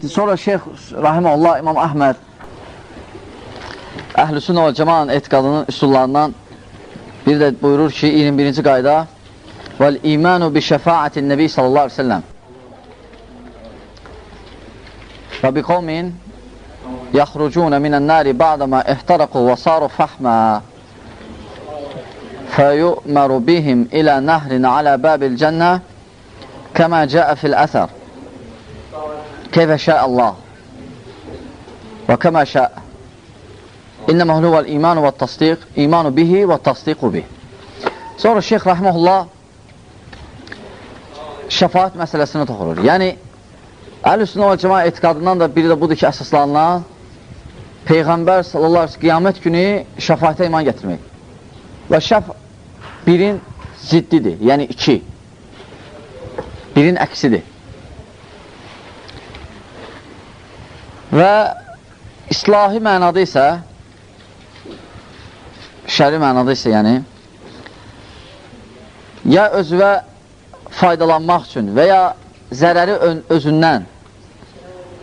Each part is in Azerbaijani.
Sonra Şeyx Rahimullah İmam Əhməd Əhl-i Sünnə və Cəmaənin etiqadının üsullarından bir də buyurur ki, 21-ci qayda vəl-imanu bi şəfaətin nəbi sallallahu aleyhi ve sellem və bi qovmin yaxrucunə minən-nari ba'dama ihtaraku və saru fahma fəyu'məru bihim ilə nəhrin alə bəbil cənnə kəmə cəə fil-əsər keyfə şə'əllah və kəmə şə'ə İnnəmə huvəl imanu və tasdiq, imanu bihi və tasdiqu bih. Sonra Şeyx Rahimullah şəfaət məsələsini toxurur. Yəni, Əhl-i Sünnə və Cəmaət etiqadından da biri də budur ki, əsaslanılan Peyğəmbər sallallahu aleyhi ve sellem qiyamət günü şəfaətə iman gətirmək. Və şəf birin ziddidir, yəni iki. Birin əksidir. Və islahi mənada isə şəri mənada isə yəni ya özünə faydalanmaq üçün və ya zərəri özündən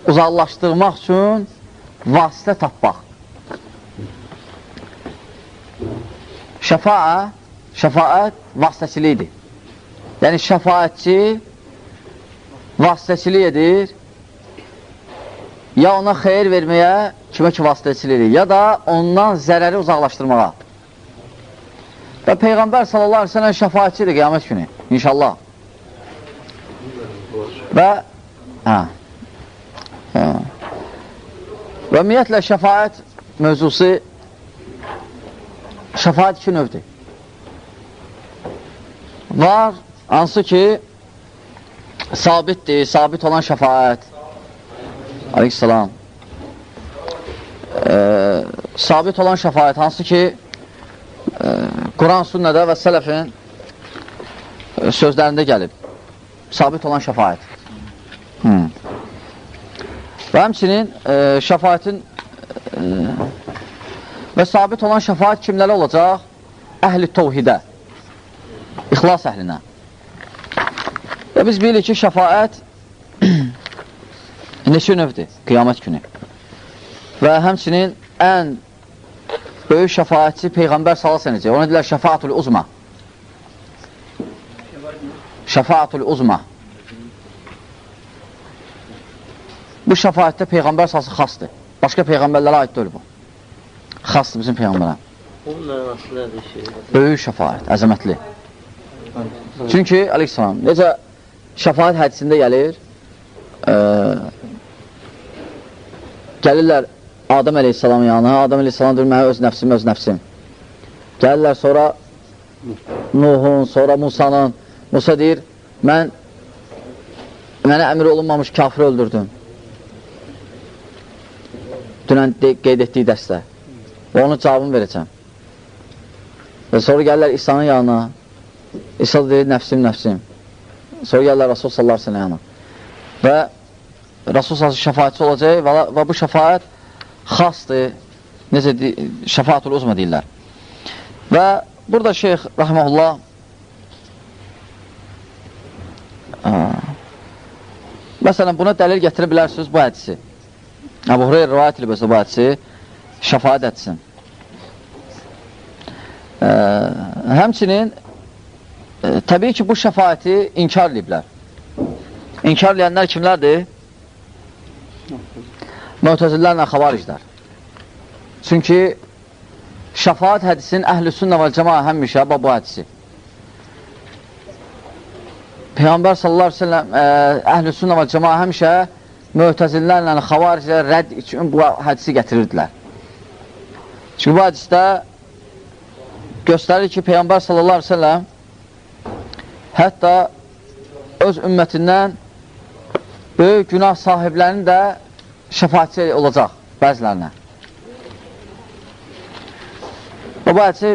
uzaqlaşdırmaq üçün vasitə tapmaq. Şəfaət vasitəçilikdir. Yəni şəfaətçi vasitəçilik edir ya ona xeyir verməyə kimə ki vasitəçilik edir ya da ondan zərəri uzaqlaşdırmağa. Və Peyğəmbər sallallahu aleyhi ve sellem şəfaətçidir qiyamət günü, inşallah. Və ümumiyyətlə şəfaət mövzusu şəfaət iki növdür. Var, hansı ki sabitdir, sabit olan şəfaət. Aleyhisselam. Sabit olan şəfaət hansı ki Quran, sünnədə və sələfin sözlərində gəlib. Sabit olan şəfaət. Və həmçinin şəfaətin və sabit olan şəfaət kimlərə olacaq? Əhl-i təvhidə, ixlas əhlinə. Və biz bilirik ki, şəfaət neçə növdür qiyamət günü. Və həmçinin ən böyük şəfaətçi Peyğəmbər sallallahu əleyhi və səlləm. Ona deyirlər şəfaətul uzma. Şəfaətul uzma. Bu şəfaətdə Peyğəmbər sallallahu əleyhi və səlləm xasdır. Başqa peyğəmbərlərə aid deyil bu. Xasdır bizim peyğəmbərə. Bunun mənası nədir? Böyük şəfaət, əzəmətli. Çünki əleyhissalam, necə şəfaət hədisində gəlir, gəlirlər Adəm əleyhissalamın yanına, Adəm əleyhissalam deyir, mənə öz nəfsim. Gəlirlər sonra Nuhun, sonra Musanın. Musa deyir, mənə əmir olunmamış kafiri öldürdüm. Dünən qeyd etdiyi dəstə. Və onun cavabını verəcəm. Və sonra gəlirlər İsa'nın yanına. İsa deyir, nəfsim. Sonra gəlirlər Rasul sallallahu aleyhi ve sellem yanına. Və Rasul sallallahu aleyhi ve sellem şəfaətçi olacaq və bu şəfaət xasdır, necə şəfaətul uzma deyirlər. Və burada Şeyx Rahimullah məsələn, buna dəlil gətirə bilərsiniz bu hədisi. Əbu Hureyra rivayət edib bu hədisi şəfaət etsin. Həmçinin təbii ki, bu şəfaəti inkar ediblər. İnkar edənlər kimlərdir? Mötəzillərlə xavariclər. Çünki şəfaət hədisinin Əhl-i Sünnə və Cəmaə həmişə bu hədisi. Peyğəmbər sallallahu aleyhi ve sellem Əhl-i Sünnə və Cəmaə həmişə mötəzillərlə xavariclər rədd üçün bu hədisi gətirirdilər. Çünki bu hədisdə göstərir ki, Peyğəmbər sallallahu aleyhi ve sellem hətta öz ümmətindən böyük günah sahiblərinin də şəfaətçi olacaq bəzilərinə. Və bu hədisi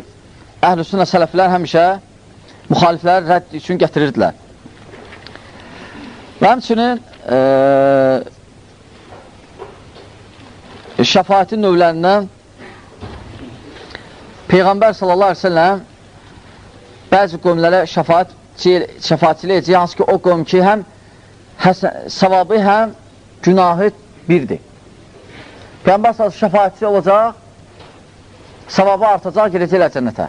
Əhl-i Sünnə sələflər həmişə müxalifləri rədd üçün gətirirdilər. Və həmçinin şəfaətin növlərindən Peyğəmbər sallallahu aleyhi ve sellem bəzi qövmlərə şəfaətçilik edəcək, hansı ki o qövm ki həm savabı həm günahı birdir. Peyğəmbər sallallahu şəfaətçi olacaq, savabı artacaq, gedəcəklər cənnətə.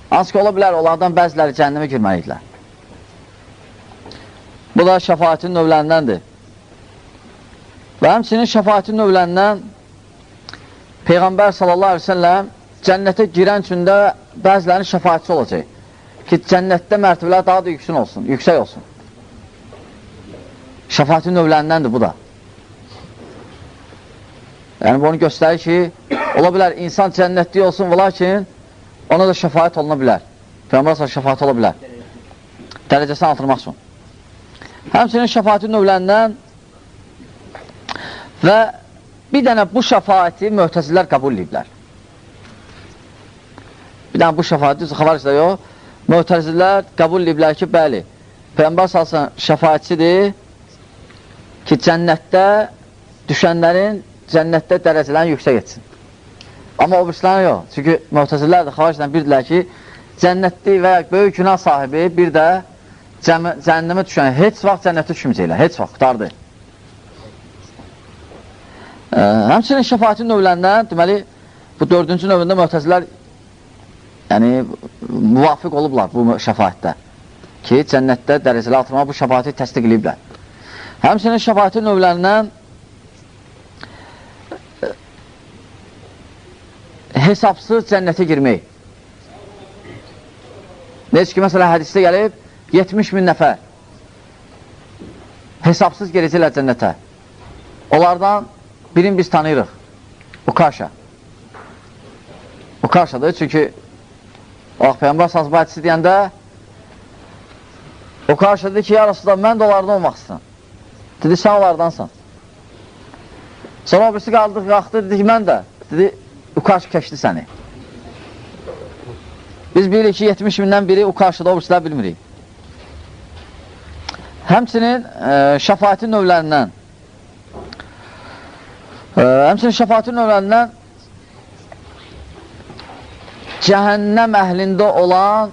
Hansı ki, ola bilər, onlardan bəziləri cəhənnəmə girməlidirlər. Bu da şəfaətin növlərindəndir. Və həmçinin şəfaətin növlərindən Peyğəmbər sallallahu aleyhi ve sellem cənnətə girən üçün də bəzilərinin şəfaətçi olacaq. Ki, cənnətdə mərtəbələr daha da yüksək olsun. Şəfaətin növlərindəndir bu da. Yəni, bu onu göstərir ki, ola bilər, insan cənnətli olsun, lakin ona da şəfaət oluna bilər. Peyğəmbər sallallahu şəfaət ola bilər. Dərəcəsini artırmaq üçün. Həmçinin şəfaətin növlərindən və bir dənə bu şəfaəti möhtəzilər qəbul ediblər. Bir dənə bu şəfaəti, xavaricdə yox, möhtəzilər qəbul ediblər ki, bəli, Peyğəmbər sallallahu şəfaətçidir ki, cənnətdə düşənlərin cənnətdə dərəcələrini yüksək etsin. Amma o birislərin yox. Çünki möhtəzilər də xavaricdən bildirlər ki, cənnətli və ya böyük günah sahibi bir də cəhənnəmə düşən heç vaxt cənnətə düşməyəcəklər. Heç vaxt, qutardı. Həmçinin şəfaətin növlərindən, deməli, bu 4-cü növündə möhtəzilər müvafiq olublar bu şəfaətdə ki, cənnətdə dərəcəli artırmaq bu şəfaəti təsdiq ediblər. Həmçinin şəfaətin növlərindən hesabsız cənnətə girmək. Necə ki, məsələ hədisdə gəlib, 70.000 nəfər hesabsız girəcəklər cənnətə. Onlardan birini biz tanıyırıq. Ukaşa. Ukaşadır, çünki Peyğəmbər sallallahu hədisi deyəndə Ukaşa dedi ki, ya Rasulullah, mən də onlardan olmaq istəyirəm. Dedi, sən onlardansan. Sonra o birisi qalxdı, dedi ki, mən də. Dedi, Ukaş keçdi səni. Biz bilirik ki, 70.000-dən biri Ukaşada, o birisilər bilmirik. Həmçinin şəfaətin növlərindən cəhənnəm əhlində olan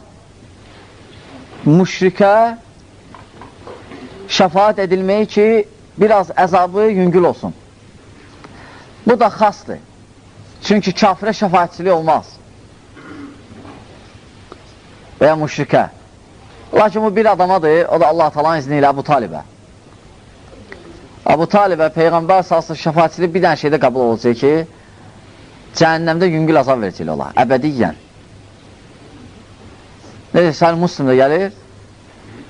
müşrikə şəfaət edilməyi ki, biraz əzabı yüngül olsun. Bu da xasdır. Çünki kafirə şəfaətçilik olmaz. Və ya müşrikə. Lakin bu bir adamadır, o da Allah-u Teala'nın izni ilə Əbu Talibə. Əbu Talibə Peyğəmbər sallallahu şəfaətçilik bir dənə şeydə qəbul olacaq ki, cəhənnəmdə yüngül azab verəcək olar, əbədiyyən. Necə, Səhih Müslimdə gəlir,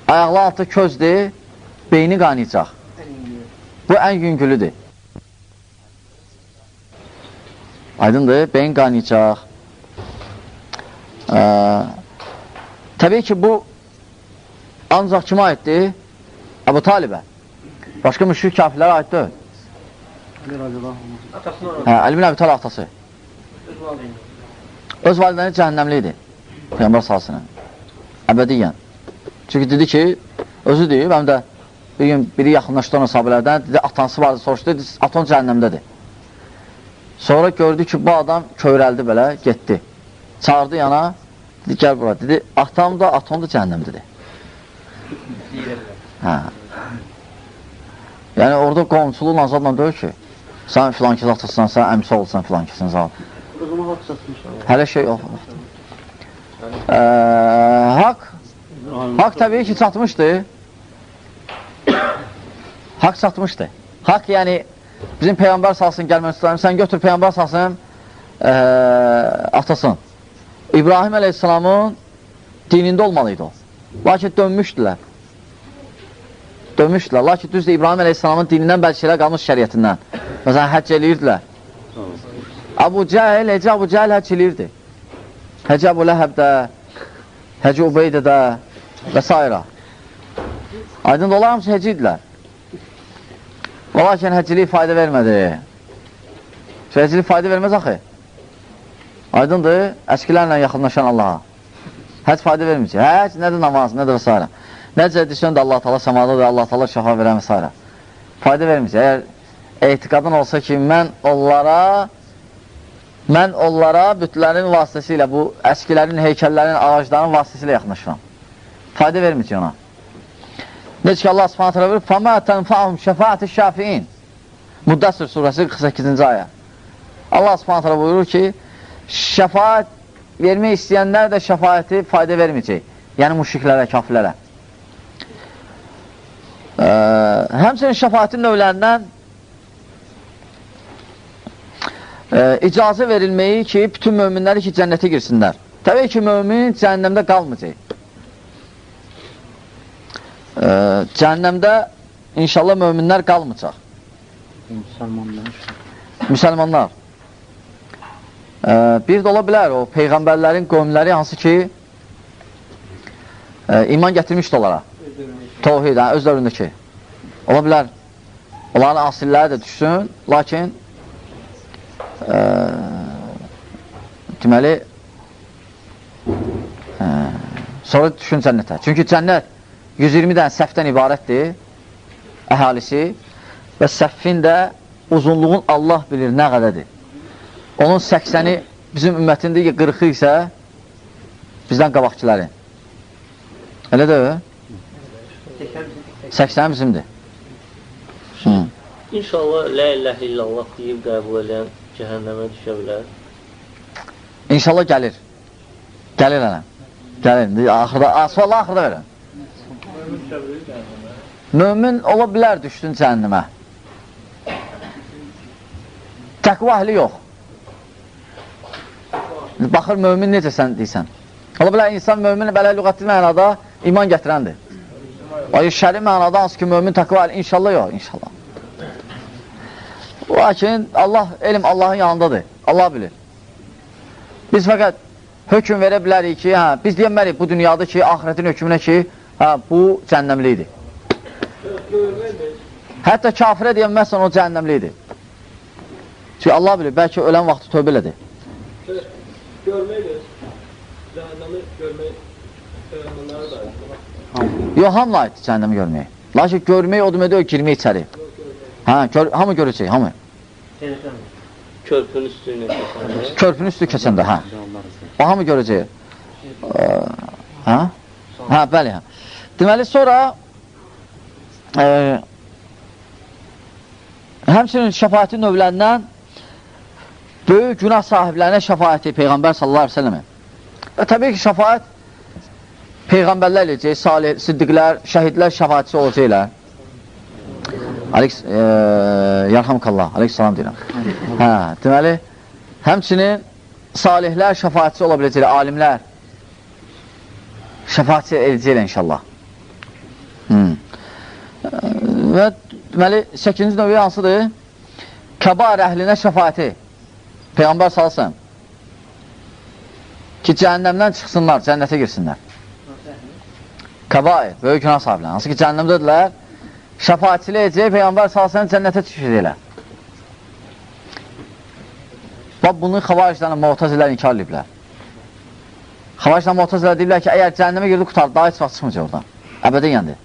ayaqlı altı közdür, beyni qaynayacaq. Bu ən yüngülüdür. Aydındır, beyin qaynayacaq. Təbii ki, bu ancaq kimə aiddir? Əbu Talibə. Başqa müşrik kafirlərə aid deyil. Əli bin Əbi Talib atası. Öz validəni cəhənnəmli idi. Peyğəmbər salsın. Əbədiyyən. Çünki dedi ki, özü deyib, həm də bir gün biri yaxınlaşdı ona sahabələrdən, dedi, atansı vardı, soruşdu, dedi, atan cəhənnəmdədir. Sonra gördü ki, bu adam kövrəldi belə, getdi. Çağırdı yana, dedi, gəl bura. Dedi, atam da, atam da cəhənnəmdədir. Yəni, orada qonşuluğun azadla deyil ki, sən filan kəs atasın, sən əmsi olsan filan kəsin zad. Hələ şey yox. Haqq təbii ki, çatmışdı. Haqq çatmışdı. Haqq, yəni, bizim Peyğəmbər salsın gəlmək istəyirəm, sən götür Peyğəmbər salsın atasın. İbrahim əleyhissalamın dinində olmalıydı o. Lakin dönmüşdülər. Lakin düzdür, İbrahim əleyhissalamın dinindən bəlkə şeylər qalmış şəriyyətindən. Məsələn, həcc eləyirdilər. Əbu Cəhil həcc eləyirdi. Həcc Əbu Ləhəbdə, Həcc Ubeydədə və s. Aydın dolar hamısı həcc idilər. Lakin həccilik fayda vermədi. Həccilik fayda verməz axı. Aydındır, əskilərlə yaxınlaşan Allaha. Həcc fayda verməyəcək. Həcc nədir namaz, nədir və s. Necə edirsən də Allah-u Teala səmadadır, Allah-u Teala şəfa verən və s. Fayda verməyəcək. Əgər etiqadın olsa ki, mən onlara bütlərin vasitəsilə, bu əskilərin, heykəllərin, ağacların vasitəsilə yaxınlaşıram. Fayda verməyəcək ona. Necə ki, Allah subhanətə verir, فَمَا تَنْفَعُمْ شَفَاعَةِ الشَّافِئِينَ Müddəssir surəsi 48-ci ayə. Allah subhanət hələ buyurur ki, şəfaət vermək istəyənlər də şəfaəti fayda verməyəcək. Yəni müşriklərə, kafirlərə. Həmçinin şəfaətin növlərindən icazə verilməyi ki, bütün möminləri ki, cənnətə girsinlər. Təbii ki, mömin cəhənnəmdə qalmayacaq. Cəhənnəmdə inşallah möminlər qalmayacaq. Müsəlmanlar. Bir də ola bilər o peyğəmbərlərin qövmləri hansı ki iman gətirmişdi onlara. Tohid, özlərindəki. Ola bilər onların asilləri də düşsün, lakin deməli sonra düşün cənnətə. Çünki cənnət 120 dənə səhvdən ibarətdir əhalisi və səhvin də uzunluğun Allah bilir nə qədədir. Onun 80-i bizim ümmətindir ki, 40-ı isə bizdən qabaqçiləri. Elə də o? 80 bizimdir. İnşallah la ilahe illallah deyib qəbul edən cəhənnəmə düşə bilər. İnşallah gəlir. Gəlir ələm. Gəlir. Asfallah axırda verəm. Mömin ola bilər düşsün cəhənnəmə. Təqva əhli yox. Baxır, mömin necə sən deysən. Ola bilər, insan mömin belə lüğətli mənada iman gətirəndir. Şəri mənada hansı ki, mömin təqva əhli, inşallah yox, inşallah. Lakin Allah, elm Allahın yanındadır. Allah bilir. Biz fəqət hökm verə bilərik ki, biz deyəmərik bu dünyada ki, ahirətin hökmünə ki, bu cəhənnəmlidir. Hətta kafirə deyəməzsən, o cəhənnəmlidir. Çünki Allah bilir, bəlkə ölən vaxtı tövbə elədir. Görməkdir. Cəhənnəmi görmək peyğəmbərlərə dair. Yox, hamı aiddir cəhənnəmi görməyə. Lakin görmək o deməkdir, o girmək içəri. Hamı görəcək, hamı. Körpün üstünü keçəndə. Körpün üstü keçəndə, hə. O hamı görəcək. Bəli, hə. Deməli, sonra həmçinin şəfaətin növlərindən böyük günah sahiblərinə şəfaəti Peyğəmbər sallallahu aleyhi ve sellemə. Və təbii ki, şəfaət Peyğəmbərlər eləyəcək, salih, siddiqlər, şəhidlər şəfaətçi olacaqlar. Yarhamkallah, aleyhissalam deyirəm. Deməli, həmçinin salihlər şəfaətçi ola biləcəklər, alimlər şəfaətçi eləyəcəklər inşallah. Və deməli, 8-ci növü hansıdır? Kəbar əhlinə şəfaəti Peyğəmbər salsın ki, cəhənnəmdən çıxsınlar, cənnətə girsinlər. Kəbair, böyük günah sahiblər. Hansı ki, cəhənnəmdədirlər, şəfaətçilə edəcək, Peyğəmbər salsın, cənnətə düşəcəklər. Bax, bunu xavariclərlə muhtəzilər inkar ediblər. Xavariclərlə muhtəzilər deyiblər ki, əgər cəhənnəmə girdi, qutar, daha heç vaxt çıxmayacaq oradan. Əbədən yəndi.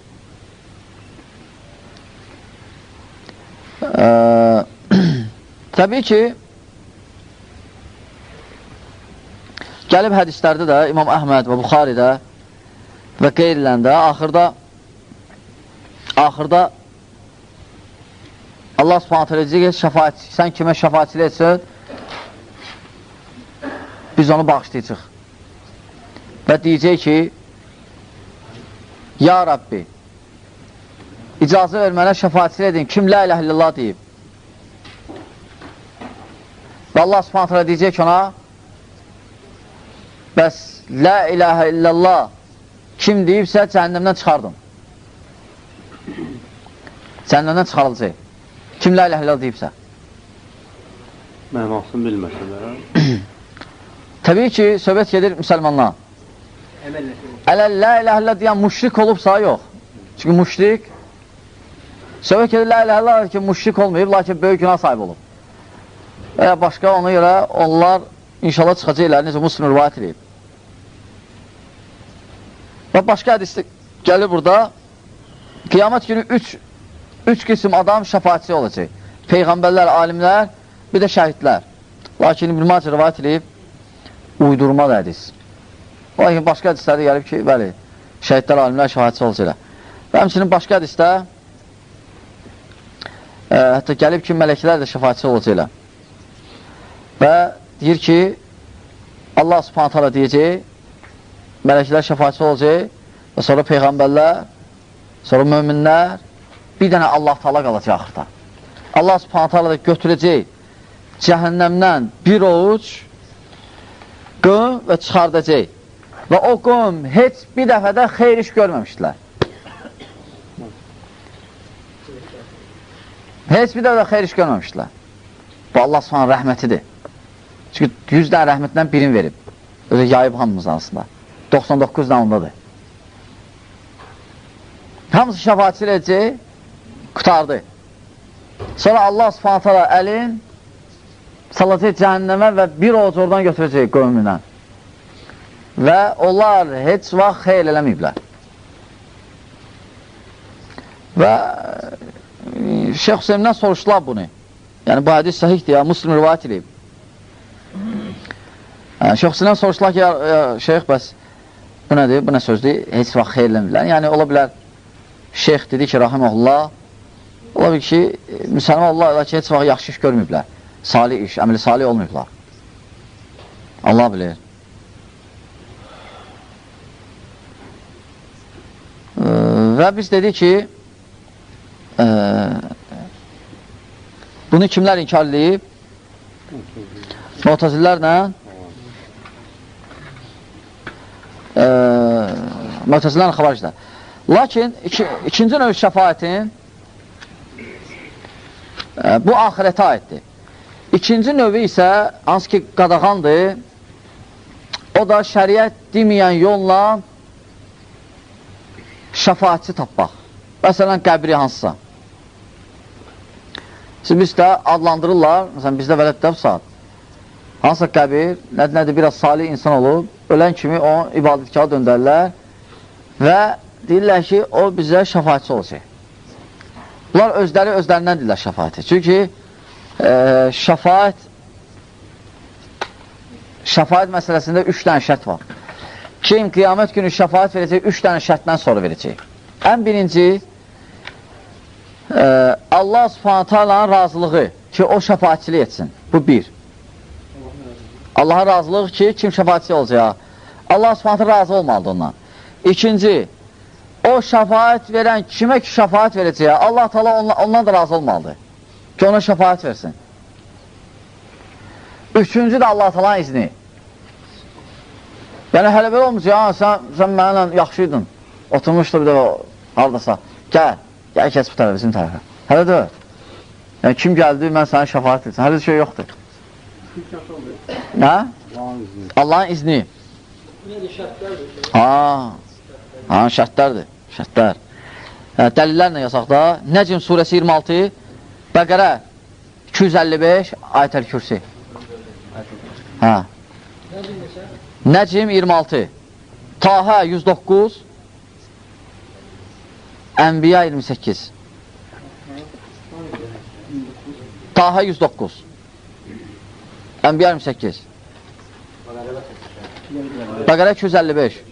Təbii ki, gəlib hədislərdə də İmam Əhməd və Buxaridə və qeyriləndə axırda Allah subhanət hələ deyəcək ki, sən kimə şəfaətçilə etsin, biz onu bağışlayacaq. Və deyəcək ki, Ya Rabbi, icazə ver mənə şəfaətçilə edin, kim la ilə illallah deyib. Və Allah subhanət hələ deyəcək ki ona, bəs la ilahə illallah kim deyibsə cəhənnəmdən çıxardım. Cəhənnəmdən çıxarılacaq. Kim la ilahə illallah deyibsə. Mənasını bilməsələr. Təbii ki, söhbət gedir müsəlmanlar. Ələ la ilahə illallah deyən müşrik olubsa, yox. Çünki müşrik söhbət gedir la ilahə illallah ki, müşrik olmayıb, lakin böyük günah sahibi olub. Və ya başqa ona görə onlar inşallah çıxacaqlar, necə Müslim rivayət edib. Və başqa hədisdə gəlir burada, qiyamət günü üç qism adam şəfaətçi olacaq. Peyğəmbərlər, alimlər, bir də şəhidlər. Lakin İbn Macə rivayət edib, uydurma da hədis. Lakin başqa hədislərdə gəlib ki, bəli, şəhidlər, alimlər şəfaətçi olacaqlar. Və həmçinin başqa hədisdə Hətta gəlib ki, mələklər də şəfaətçi olacaqlar. Və deyir ki, Allah subhanət hala deyəcək, mələklər şəfaətçi olacaq və sonra peyğəmbərlər, sonra möminlər, bir dənə Allah Taala qalacaq axırda. Allah subhanət hala da götürəcək cəhənnəmdən bir ovuc qövm və çıxardacaq. Və o qövm heç bir dəfədə xeyr iş görməmişdilər. Heç bir dəfədə xeyr iş görməmişdilər. Bu Allah subhanət rəhmətidir. Çünki 100 dənə rəhmətindən birini verib. Özü yayıb hamımız arasında. 99 da ondadır. Hamısı şəfaatçı edəcək, qutardı. Sonra Allah subhanət hala əlin salacaq cəhənnəmə və bir ovuc oradan götürəcək qövmündən. Və onlar heç vaxt xeyr eləməyiblər. Və Şeyx Hüseymdən soruşdular bunu. Yəni, bu hədis səhihdir, ya, Müslim rivayət edib. Şeyx Hüseymdən soruşdular ki, ya, şeyx, bəs bu nədir, bu nə sözdür? Heç vaxt xeyr eləməyiblər. Yəni, ola bilər, şeyx dedi ki, rahiməhullah, ola bilər ki, müsəlman Allah ki, heç vaxt yaxşı iş görməyiblər. Salih iş, əməli salih olmayıblar. Allah bilir. Və biz dedik ki, bunu kimlər inkar edib? Mu'təzillərlə Mu'təzillərlə xavariclər. Lakin ikinci növ şəfaətin bu axirətə aiddir. İkinci növü isə hansı ki qadağandır, o da şəriət deməyən yolla şəfaətçi tapmaq. Məsələn, qəbri hansısa. Bizdə adlandırırlar, məsələn, bizdə vələddə saat. Hansısa qəbir, nədir, biraz salih insan olub, ölən kimi o ibadətkara döndərlər və deyirlər ki, o bizə şəfaətçi olacaq. Bunlar özlərindən deyirlər şəfaəti. Çünki şəfaət məsələsində 3 dənə şərt var. Kim qiyamət günü şəfaət verəcək, 3 dənə şərtdən sonra verəcək. Ən birinci, Allah subhanətə alanın razılığı ki, o şəfaətçilik etsin. Bu bir. Allahın razılığı ki, kim şəfaətçi olacaq? Allah subhanətə razı olmalıdır ondan. İkinci, o şəfaət verən kimə ki şəfaət verəcək? Allah Taala ondan da razı olmalıdır ki, ona şəfaət versin. Üçüncü də Allah Taala'nın izni. Yəni, hələ belə olmuş, ya, sən mənimlə yaxşıydın, oturmuşdur bir də haradasa, gəl kəs bu tərəfə, bizim tərəfə. Hələ də, yəni, kim gəldi, mən sənə şəfaət etsin, hələ də şey yoxdur. Nə? Allahın izni. Şərtlərdir, şərtlər. Dəlillərlə yazaqda, Nəcm surəsi 26, Bəqərə 255, Ayət-əl Kürsi. Nəcm 26, Tahə 109, Ənbiya 28. Tahə 109, Ənbiya 28. Bəqərə 255,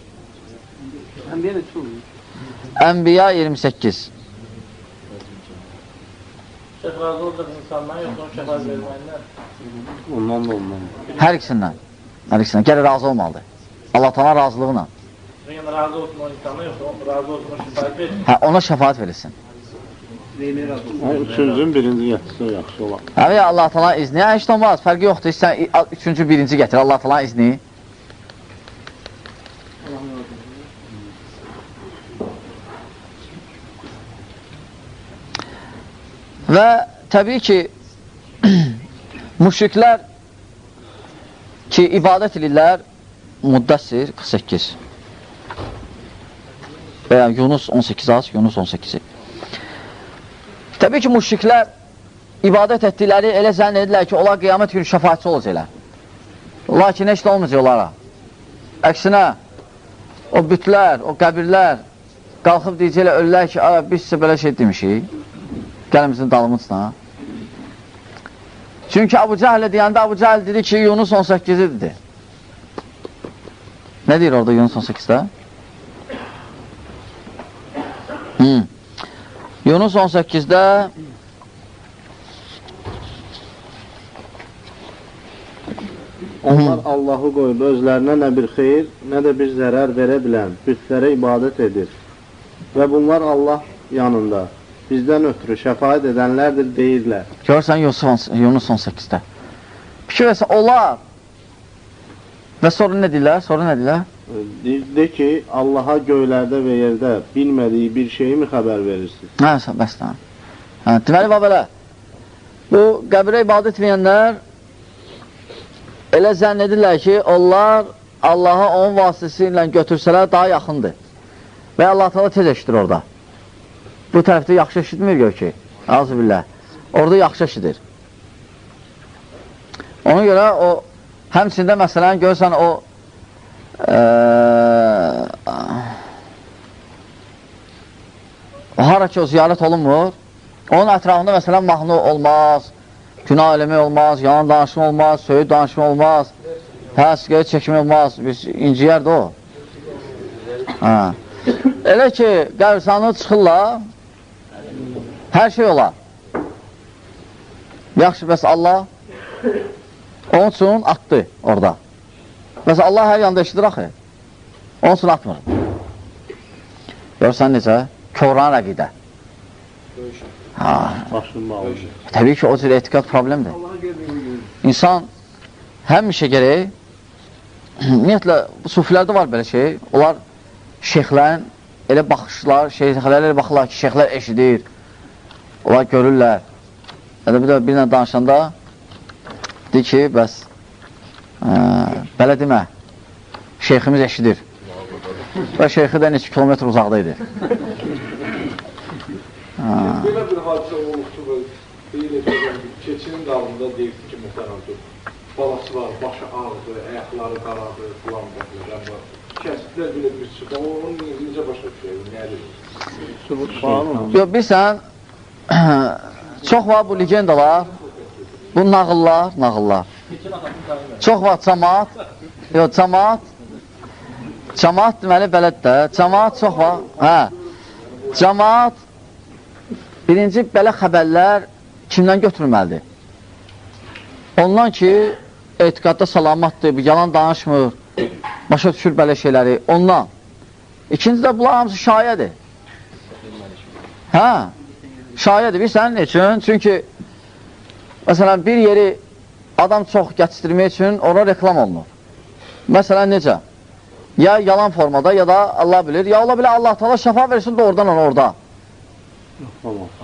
Ənbiya 28. Şeyh razı olacaq insandan, yoxsa o şəfaət verməyindən? Ondan da ondan. Hər ikisindən. Gəlir razı olmalıdır. Allah Taala razılığına. Yəni, razı olsun o insana, yoxsa razı olsun o şəfaət versin? Ona şəfaət verilsin. Üçüncünün birinci gətirsə yaxşı olar. Allah Taala izni, heç də olmaz, fərqi yoxdur. Sən üçüncü, birinci gətir, Allah Taala izni. Və təbii ki, müşriklər ki, ibadət edirlər, Müddəssir 48 və ya Yunus 18 az, Yunus 18-i. Təbii ki, müşriklər ibadət etdikləri elə zənn edirlər ki, onlar qiyamət günü şəfaətçi olacaqlar. Lakin heç də olmayacaq onlara. Əksinə, o bütlər, o qəbirlər qalxıb deyəcəklər, ölürlər ki, biz sizə belə şey demişik. Gəlimizin dalımızla. Çünki Əbu Cəhlə deyəndə Əbu Cəhl dedi ki, Yunus 18-dir. Nə deyir orada Yunus 18-də? Yunus 18-də Onlar Allahı qoyub özlərinə nə bir xeyir, nə də bir zərər verə bilən bütlərə ibadət edir. Və bunlar Allah yanında bizdən ötürü şəfaət edənlərdir deyirlər. Görürsən Yunus 18-də. Fikir versən, onlar və sonra nə deyirlər? De ki, Allaha göylərdə və yerdə bilmədiyi bir şeyi mi xəbər verirsiniz? Hə, bəs tamam. Deməli, belə, bu qəbirə ibadət edənlər elə zənn edirlər ki, onlar Allaha onun vasitəsilə götürsələr daha yaxındır. Və Allah Teala tez eşidir orada. Bu tərəfdə yaxşı eşitmir gör ki. Azbillah. Orada yaxşı eşidir. Ona görə o həmçində məsələn görürsən o hara ki o ziyarət olunmur, onun ətrafında məsələn mahnı olmaz, günah eləmək olmaz, yalan danışma olmaz, söyüd danışma olmaz, siqaret çəkmək olmaz, inciyərdir o. Elə ki, qəbristanlığı çıxırlar, hər şey olar. Yaxşı, bəs Allah onun üçün atdı orada. Bəs Allah hər yanda eşidir axı. Onun üçün atmır. Görürsən necə? Koran rəqidə. Təbii ki, o cür etiqat problemdir. İnsan həmişə gərək, ümumiyyətlə, sufilərdə var belə şey, onlar şeyxlərin elə baxışlar, şeyxlər elə baxırlar ki, şeyxlər eşidir, onlar görürlər. Bir də birlə danışanda deyir ki, bəs belə demə, şeyximiz eşidir və şeyxi də neçə kilometr uzaqdaydı. Belə bir hadisə olubdur, keçinin dalında deyildi ki, mühtərəmdir, balası var, başı ağrıdır, əyaqları qaradır, filan baxılır, kəsdilər belə bir çıxda, onun necə başa düşür, nədir? Yox, bilsən, çox var bu legendalar, bu nağıllar. Çox var cəmaat, cəmaat deməli belədir də, cəmaat çox var, cəmaat birinci belə xəbərlər kimdən götürülməlidir? Ondan ki, etiqadda salamatdır, yalan danışmır, başa düşür belə şeyləri, ondan. İkinci də bunlar hamısı şayədir. Şayədir, bilsən ne üçün? Çünki, məsələn, bir yeri adam çox gətirmək üçün ora reklam olunur. Məsələn, necə? Ya yalan formada, ya da Allah bilir, ya ola bilir Allah Teala şəfa versin doğrudan ona orada.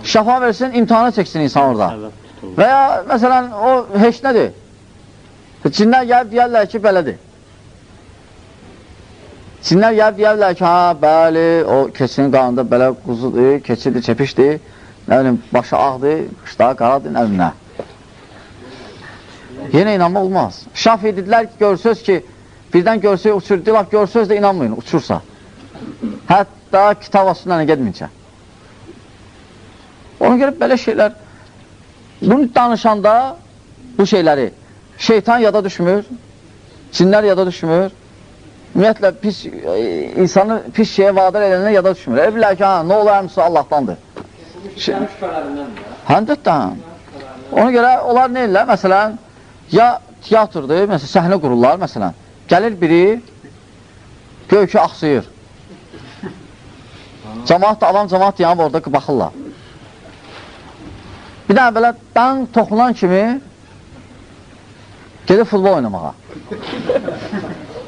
Şəfa versin, imtihana çəksin insan orada. Və ya, məsələn, o heç nədir? Cinlər gəlib deyərlər ki, belədir. Cinlər gəlib deyərlər ki, bəli, o keçinin qanında belə quzudur, keçidir, çepişdir, nə bilim, başı ağdır, qışdağı qaradır, nə bilim, nə. Yenə inanmaq olmaz. Şaf edidilər ki, görsöz ki, birdən görsöz uçur, deyil, görsöz də inanmayın, uçursa. Hətta kitab asıllarına gedməyəcək. Ona görə belə şeylər, bunu danışanda bu şeyləri, şeytan yada düşmür, cinlər yada düşmür, ümumiyyətlə insanı pis şeyə vadar edənlər yada düşmür. Elə bilər ki, nə olar həmisi Allahdandır. Həmdət də. Ona görə onlar nə edirlər? Məsələn, ya teatrdır, məsələn, səhnə qururlar, məsələn, gəlir biri, göy ki, axsıyır. Cəmaat da, avam cəmaat yanıb orada baxırlar. Bir dənə belə dan toxunan kimi gedir futbol oynamağa.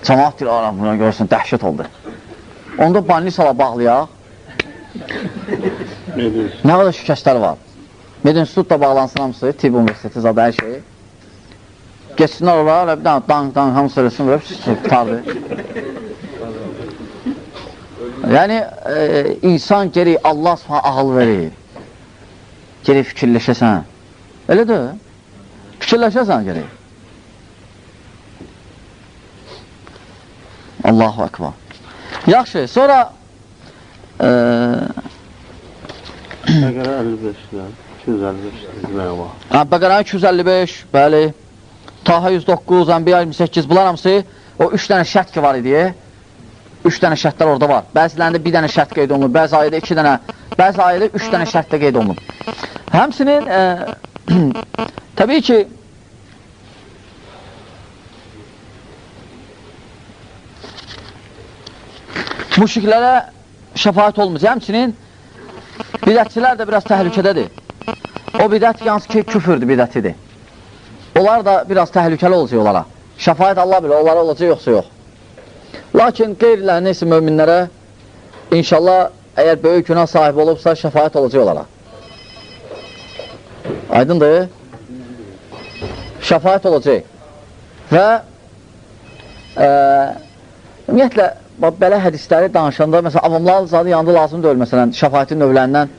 Cəmaat deyir, aram, buna görürsən, dəhşət oldu. Onda banlisala bağlayaq. Nə qədər şükəstlər var. Medinstitutla bağlansın hamısı, Tibb Universiteti zadə hər şeyi. Geçsinlər oraya, bir dənə dan, hamısı söyləsin, tutardı. Yəni, insan geri Allah sana ağıl verir. Geri fikirləşəsən. Elə də, fikirləşəsən geri. Allahu Ekber. Yaxşı, sonra Bəqərə 55-dən, 255-dən var. Bəqərə 255, bəli. Taha 109, Ənbiya 28, bunlar hamısı o 3 dənə şərt ki var idi. 3 dənə şərtlər orada var. Bəzilərində 1 dənə şərt qeyd olunur, bəzi ayədə 2 dənə, bəzi ayədə 3 dənə şərt də qeyd olunur. Həmsinin, təbii ki, müşriklərə şəfaət olmayacaq. Həmçinin bidətçilər də biraz təhlükədədir. O bidət yalnız ki, küfürdür, bidətidir. Onlar da biraz təhlükəli olacaq onlara. Şəfaət Allah bilir, onlara olacaq, yoxsa yox. Lakin qeyrilərə, neysə möminlərə, inşallah, əgər böyük günah sahibi olubsa, şəfaət olacaq onlara. Aydındır? Şəfaət olacaq. Və ümumiyyətlə, belə hədisləri danışanda, məsələn, avamlar zadı yanında lazım deyil, məsələn, şəfaətin növlərindən,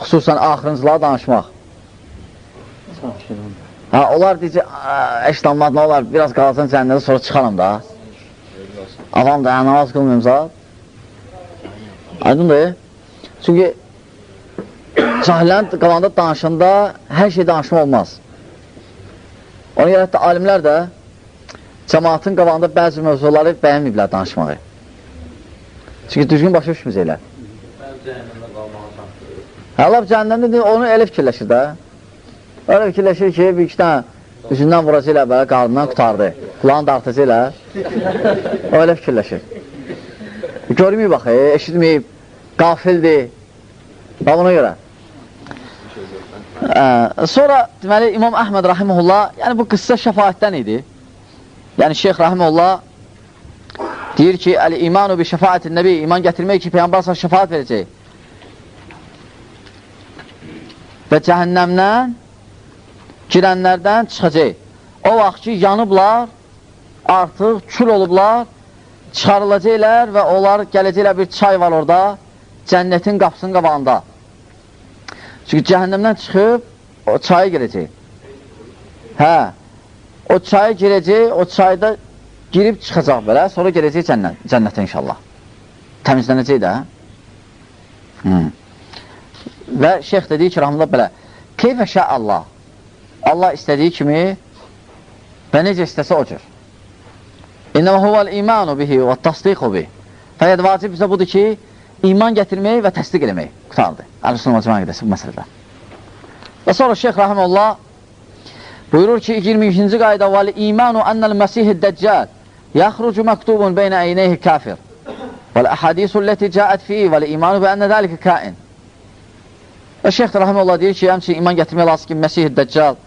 xüsusən axırıncılara danışmaq. Onlar deyəcək, əşlamlar nə olar, biraz qalacaq cənnədə, sonra çıxaram da. Avam da, namaz qılmayım zat. Aydındır? Çünki cahillərin qalanda danışanda hər şey danışma olmaz. Ona görə də alimlər də cəmaatın qalanda bəzi mövzuları bəyənməyiblər danışmağı. Çünki düzgün başa düşməyəcəklər. Allah cəhənnəmdə onu elə fikirləşir də. Öyle fikirləşir ki, bir iki dənə üzündən vuracaqlar, belə qarnından qutardı. Kulağını dartacaqlar. Öyle fikirləşir. Görməyib bax, eşitməyib, qafildir. Və buna görə. Sonra, deməli, İmam Əhməd Rahimullah, yəni bu qıssa şəfaətdən idi. Yəni, Şeyx Rahimullah deyir ki, əl-imanu bi şəfaətin nəbi, iman gətirmək ki, Peyyambar sana şəfaət verəcək. Və cəhənnəmdən girənlərdən çıxacaq. O vaxt ki, yanıblar, artıq kül olublar, çıxarılacaqlar və onlar gələcəklər bir çay var orada, cənnətin qapısının qabağında. Çünki cəhənnəmdən çıxıb, o çaya girəcək. Hə, o çaya girəcək, o çayda girib çıxacaq belə, sonra gələcək cənnətə inşallah. Təmizlənəcək də. Və şeyx dediyi ki, rahmanullah belə, keyfə şə Allah. Allah istədiyi kimi və necə istəsə o cür. İnnəmə huvəl imanu bihi və tasdiqu bih. Fəqət vacib bizə budur ki, iman gətirmək və təsdiq eləmək. Qutardır. Əl-Üsnə Məcmuə qədəsi bu məsələdə. Və sonra Şeyx Rahimullah buyurur ki, 22-ci qayda vəl-imanu ennəl məsihid dəccəl yaxrucu məktubun beynə əynəyhi kafir vəl-əhadisul ləti cəət fihi vəl-imanu bə ennə dəlikə kain. Və Şeyx Rahimullah deyir ki, həmçin iman gətirmək lazım ki, məsihid dəccəl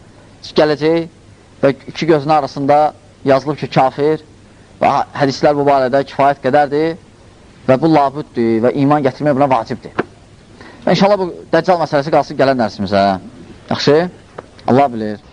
gələcək və iki gözünün arasında yazılıb ki, kafir və hədislər bu barədə kifayət qədərdir və bu labüddür və iman gətirmək buna vacibdir. Və inşallah bu dəccal məsələsi qalsın gələn dərsimizə. Yaxşı? Allah bilir.